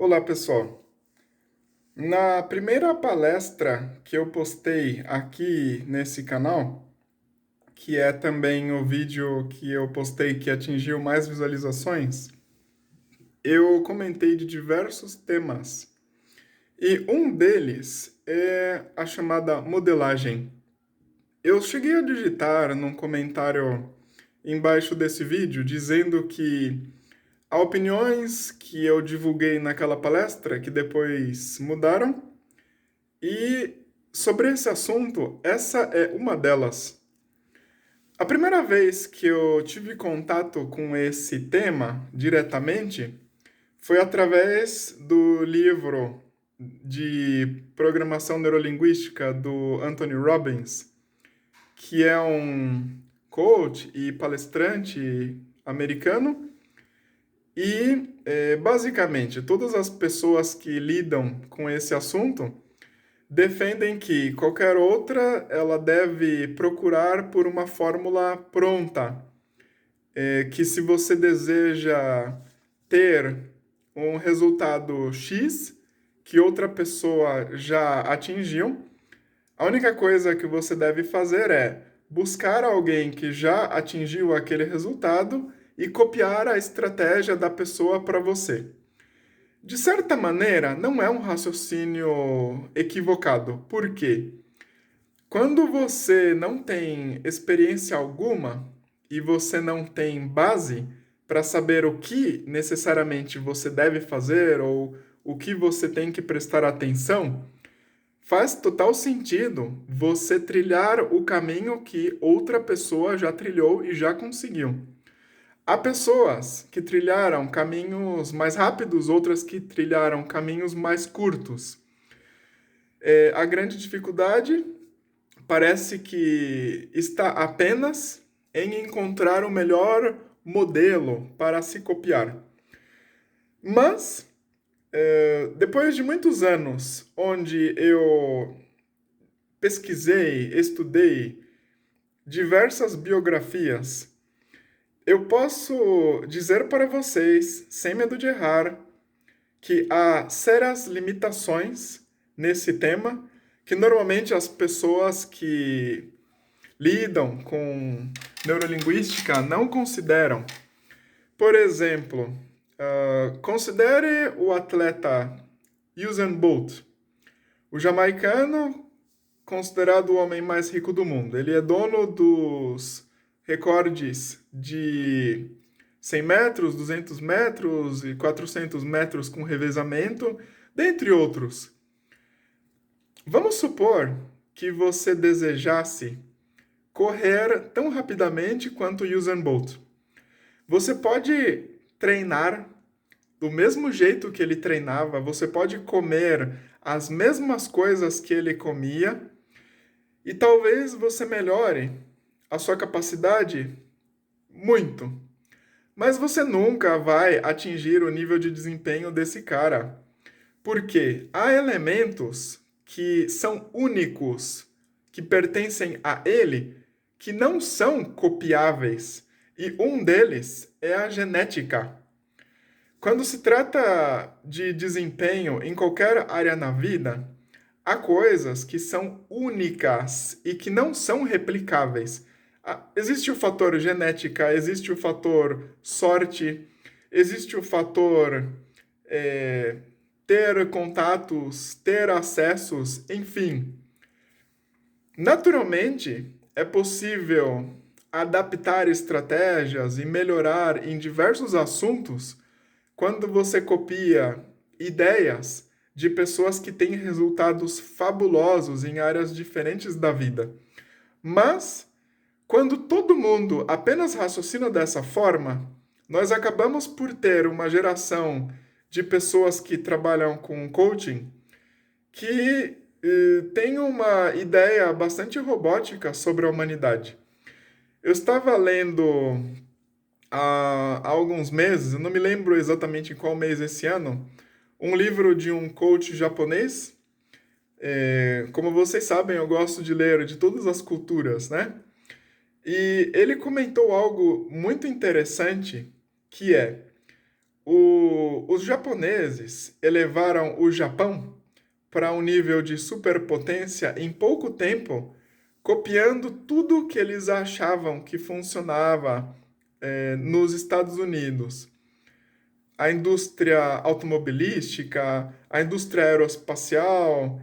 Olá, pessoal. Na primeira palestra que eu postei aqui nesse canal, que é também o vídeo que eu postei que atingiu mais visualizações, eu comentei de diversos temas. E um deles é a chamada modelagem. Eu cheguei a digitar num comentário embaixo desse vídeo dizendo que há opiniões que eu divulguei naquela palestra que depois mudaram. E sobre esse assunto, essa é uma delas. A primeira vez que eu tive contato com esse tema diretamente foi através do livro de programação neurolinguística do Anthony Robbins, que é um coach e palestrante americano. E, basicamente, todas as pessoas que lidam com esse assunto defendem que qualquer outra ela deve procurar por uma fórmula pronta, que se você deseja ter um resultado X que outra pessoa já atingiu, a única coisa que você deve fazer é buscar alguém que já atingiu aquele resultado e copiar a estratégia da pessoa para você. De certa maneira, não é um raciocínio equivocado. Por quê? Quando você não tem experiência alguma e você não tem base para saber o que necessariamente você deve fazer ou o que você tem que prestar atenção, faz total sentido você trilhar o caminho que outra pessoa já trilhou e já conseguiu. Há pessoas que trilharam caminhos mais rápidos, outras que trilharam caminhos mais curtos. A grande dificuldade parece que está apenas em encontrar o melhor modelo para se copiar. Mas, depois de muitos anos onde eu pesquisei, estudei diversas biografias, eu posso dizer para vocês, sem medo de errar, que há sérias limitações nesse tema que normalmente as pessoas que lidam com neurolinguística não consideram. Por exemplo, considere o atleta Usain Bolt, o jamaicano considerado o homem mais rico do mundo. Ele é dono dos recordes de 100 metros, 200 metros e 400 metros com revezamento, dentre outros. Vamos supor que você desejasse correr tão rapidamente quanto o Usain Bolt. Você pode treinar do mesmo jeito que ele treinava, você pode comer as mesmas coisas que ele comia e talvez você melhore a sua capacidade muito. Mas você nunca vai atingir o nível de desempenho desse cara, porque há elementos que são únicos, que pertencem a ele, que não são copiáveis, e um deles é a genética. Quando se trata de desempenho em qualquer área na vida, há coisas que são únicas e que não são replicáveis. Existe o fator genética, existe o fator sorte, existe o fator é, ter contatos, ter acessos, enfim. Naturalmente, é possível adaptar estratégias e melhorar em diversos assuntos quando você copia ideias de pessoas que têm resultados fabulosos em áreas diferentes da vida. Mas, quando todo mundo apenas raciocina dessa forma, nós acabamos por ter uma geração de pessoas que trabalham com coaching que tem uma ideia bastante robótica sobre a humanidade. Eu estava lendo há alguns meses, eu não me lembro exatamente em qual mês esse ano, um livro de um coach japonês. Como vocês sabem, eu gosto de ler de todas as culturas, né? E ele comentou algo muito interessante, que é: Os japoneses elevaram o Japão para um nível de superpotência em pouco tempo, copiando tudo que eles achavam que funcionava nos Estados Unidos. A indústria automobilística, a indústria aeroespacial,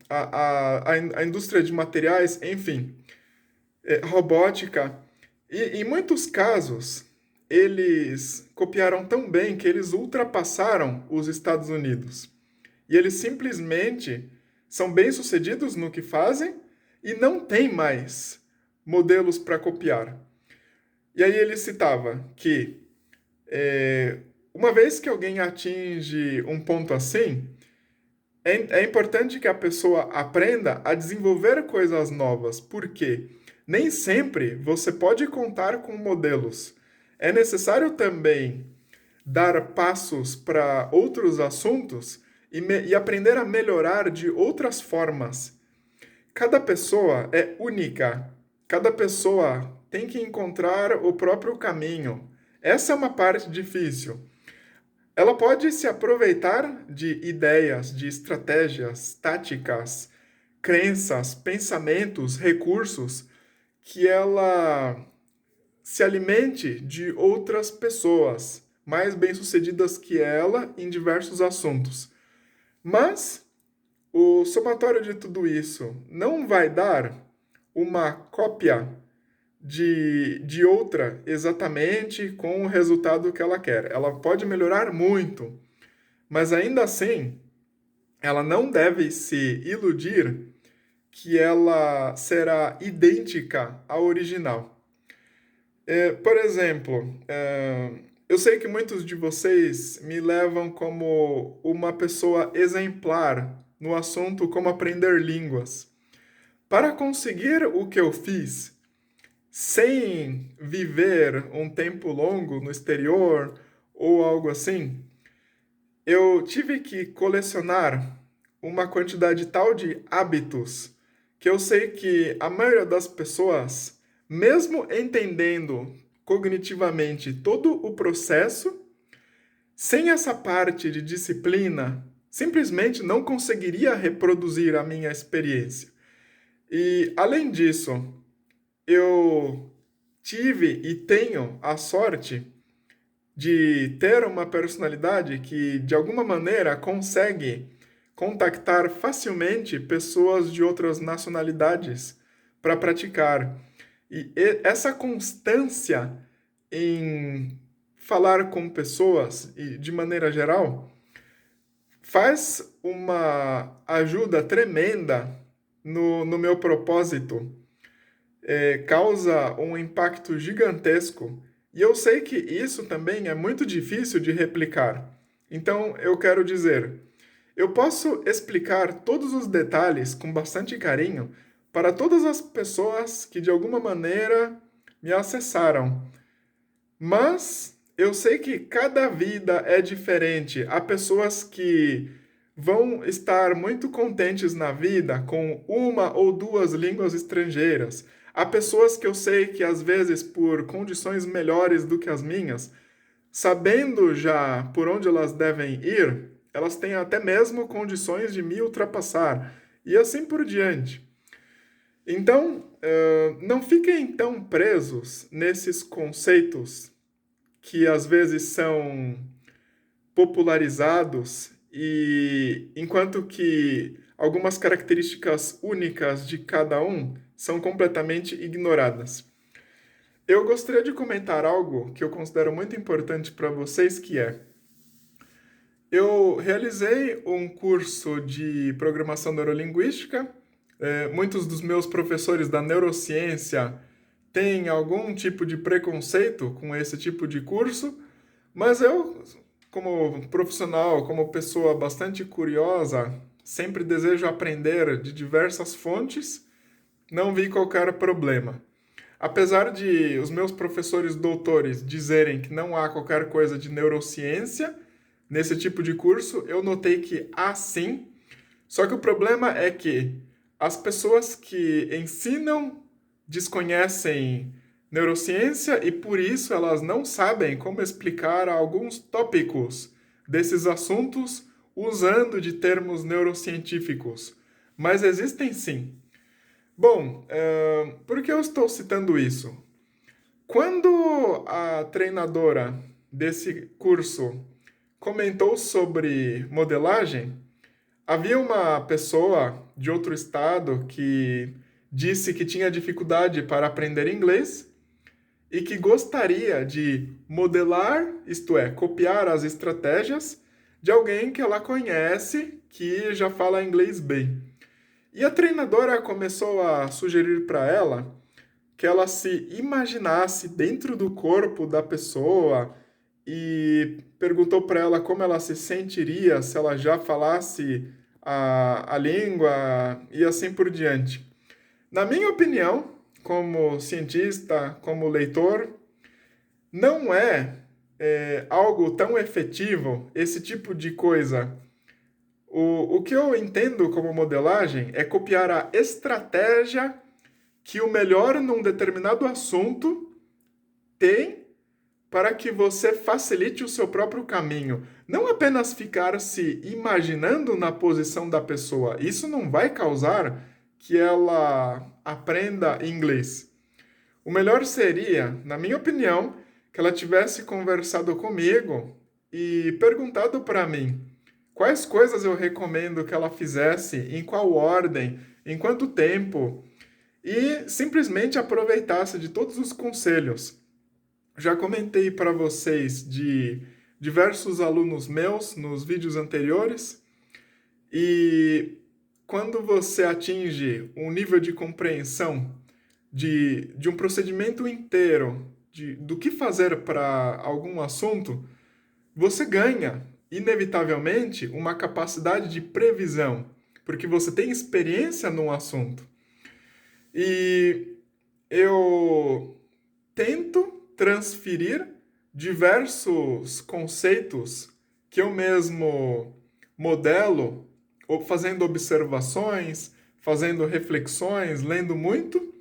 a indústria de materiais, enfim, robótica. E em muitos casos, eles copiaram tão bem que eles ultrapassaram os Estados Unidos. E eles simplesmente são bem-sucedidos no que fazem e não tem mais modelos para copiar. E aí ele citava que uma vez que alguém atinge um ponto assim, é importante que a pessoa aprenda a desenvolver coisas novas, porque nem sempre você pode contar com modelos. É necessário também dar passos para outros assuntos e aprender a melhorar de outras formas. Cada pessoa é única. Cada pessoa tem que encontrar o próprio caminho. Essa é uma parte difícil. Ela pode se aproveitar de ideias, de estratégias, táticas, crenças, pensamentos, recursos que ela se alimente de outras pessoas mais bem-sucedidas que ela em diversos assuntos. Mas o somatório de tudo isso não vai dar uma cópia de outra exatamente com o resultado que ela quer. Ela pode melhorar muito, mas ainda assim, ela não deve se iludir que ela será idêntica ao original. Por exemplo, eu sei que muitos de vocês me levam como uma pessoa exemplar no assunto como aprender línguas. Para conseguir o que eu fiz, sem viver um tempo longo no exterior ou algo assim, eu tive que colecionar uma quantidade tal de hábitos que eu sei que a maioria das pessoas, mesmo entendendo cognitivamente todo o processo, sem essa parte de disciplina, simplesmente não conseguiria reproduzir a minha experiência. E, além disso, eu tive e tenho a sorte de ter uma personalidade que, de alguma maneira, consegue contactar facilmente pessoas de outras nacionalidades para praticar. E essa constância em falar com pessoas, e de maneira geral, faz uma ajuda tremenda no meu propósito, causa um impacto gigantesco. E eu sei que isso também é muito difícil de replicar. Então, eu quero dizer, eu posso explicar todos os detalhes com bastante carinho para todas as pessoas que de alguma maneira me acessaram. Mas eu sei que cada vida é diferente. Há pessoas que vão estar muito contentes na vida com uma ou duas línguas estrangeiras. Há pessoas que eu sei que, às vezes, por condições melhores do que as minhas, sabendo já por onde elas devem ir, elas têm até mesmo condições de me ultrapassar, e assim por diante. Então, não fiquem tão presos nesses conceitos que às vezes são popularizados e enquanto que algumas características únicas de cada um são completamente ignoradas. Eu gostaria de comentar algo que eu considero muito importante para vocês, que é: eu realizei um curso de programação neurolinguística. Muitos dos meus professores da neurociência têm algum tipo de preconceito com esse tipo de curso, mas eu, como profissional, como pessoa bastante curiosa, sempre desejo aprender de diversas fontes, não vi qualquer problema. Apesar de os meus professores doutores dizerem que não há qualquer coisa de neurociência nesse tipo de curso, eu notei que há sim. Só que o problema é que as pessoas que ensinam desconhecem neurociência e por isso elas não sabem como explicar alguns tópicos desses assuntos usando de termos neurocientíficos. Mas existem sim. Bom, por que eu estou citando isso? Quando a treinadora desse curso comentou sobre modelagem, havia uma pessoa de outro estado que disse que tinha dificuldade para aprender inglês e que gostaria de modelar, isto é, copiar as estratégias de alguém que ela conhece que já fala inglês bem. E a treinadora começou a sugerir para ela que ela se imaginasse dentro do corpo da pessoa e perguntou para ela como ela se sentiria se ela já falasse a língua e assim por diante. Na minha opinião, como cientista, como leitor, não é algo tão efetivo esse tipo de coisa. O que eu entendo como modelagem é copiar a estratégia que o melhor num determinado assunto tem para que você facilite o seu próprio caminho. Não apenas ficar se imaginando na posição da pessoa. Isso não vai causar que ela aprenda inglês. O melhor seria, na minha opinião, que ela tivesse conversado comigo e perguntado para mim quais coisas eu recomendo que ela fizesse, em qual ordem, em quanto tempo, e simplesmente aproveitasse de todos os conselhos. Já comentei para vocês de diversos alunos meus nos vídeos anteriores, e quando você atinge um nível de compreensão de um procedimento inteiro, do que fazer para algum assunto, você ganha, inevitavelmente, uma capacidade de previsão, porque você tem experiência no assunto. E eu tento transferir diversos conceitos que eu mesmo modelo, fazendo observações, fazendo reflexões, lendo muito,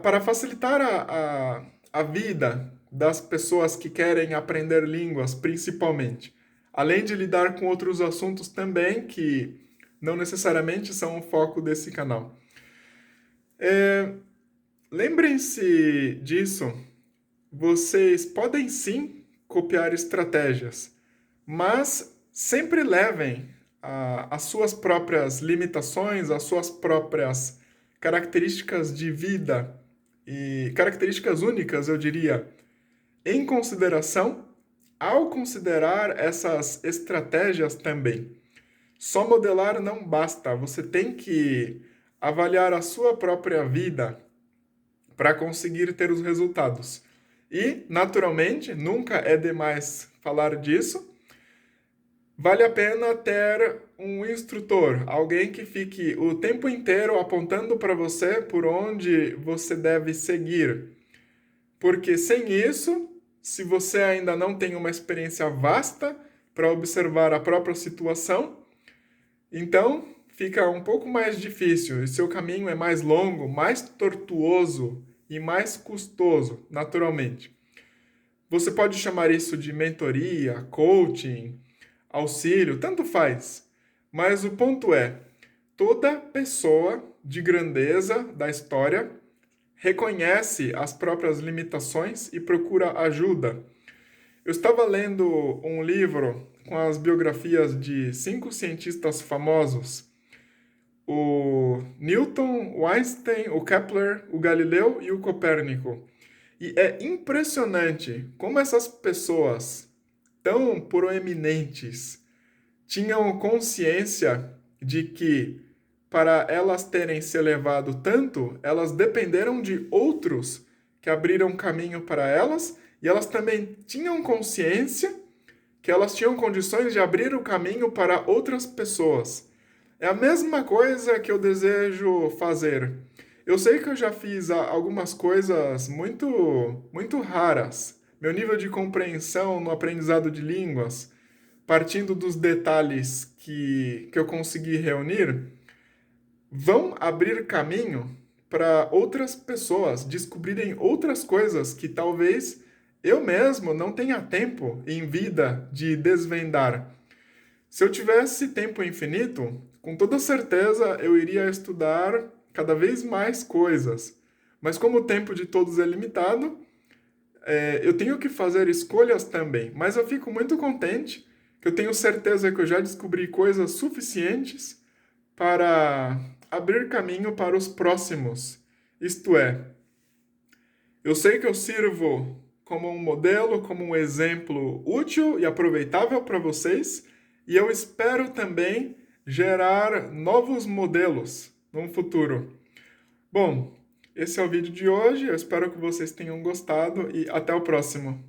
para facilitar a vida das pessoas que querem aprender línguas, principalmente. Além de lidar com outros assuntos também que não necessariamente são o foco desse canal. Lembrem-se disso, vocês podem sim copiar estratégias, mas sempre levem as suas próprias limitações, as suas próprias características de vida e características únicas, eu diria, em consideração ao considerar essas estratégias também. Só modelar não basta, você tem que avaliar a sua própria vida para conseguir ter os resultados. E, naturalmente, nunca é demais falar disso, vale a pena ter um instrutor, alguém que fique o tempo inteiro apontando para você por onde você deve seguir. Porque sem isso, se você ainda não tem uma experiência vasta para observar a própria situação, então fica um pouco mais difícil e seu caminho é mais longo, mais tortuoso e mais custoso, naturalmente. Você pode chamar isso de mentoria, coaching, auxílio, tanto faz. Mas o ponto é, toda pessoa de grandeza da história reconhece as próprias limitações e procura ajuda. Eu estava lendo um livro com as biografias de 5 cientistas famosos: o Newton, o Einstein, o Kepler, o Galileu e o Copérnico. E é impressionante como essas pessoas tão proeminentes tinham consciência de que, para elas terem se elevado tanto, elas dependeram de outros que abriram caminho para elas, e elas também tinham consciência que elas tinham condições de abrir o caminho para outras pessoas. É a mesma coisa que eu desejo fazer. Eu sei que eu já fiz algumas coisas muito raras. Meu nível de compreensão no aprendizado de línguas, partindo dos detalhes que eu consegui reunir, vão abrir caminho para outras pessoas descobrirem outras coisas que talvez eu mesmo não tenha tempo em vida de desvendar. Se eu tivesse tempo infinito, com toda certeza eu iria estudar cada vez mais coisas. Mas como o tempo de todos é limitado, eu tenho que fazer escolhas também. Mas eu fico muito contente que eu tenho certeza que eu já descobri coisas suficientes para abrir caminho para os próximos. Isto é, eu sei que eu sirvo como um modelo, como um exemplo útil e aproveitável para vocês, e eu espero também gerar novos modelos no futuro. Bom, esse é o vídeo de hoje, eu espero que vocês tenham gostado e até o próximo.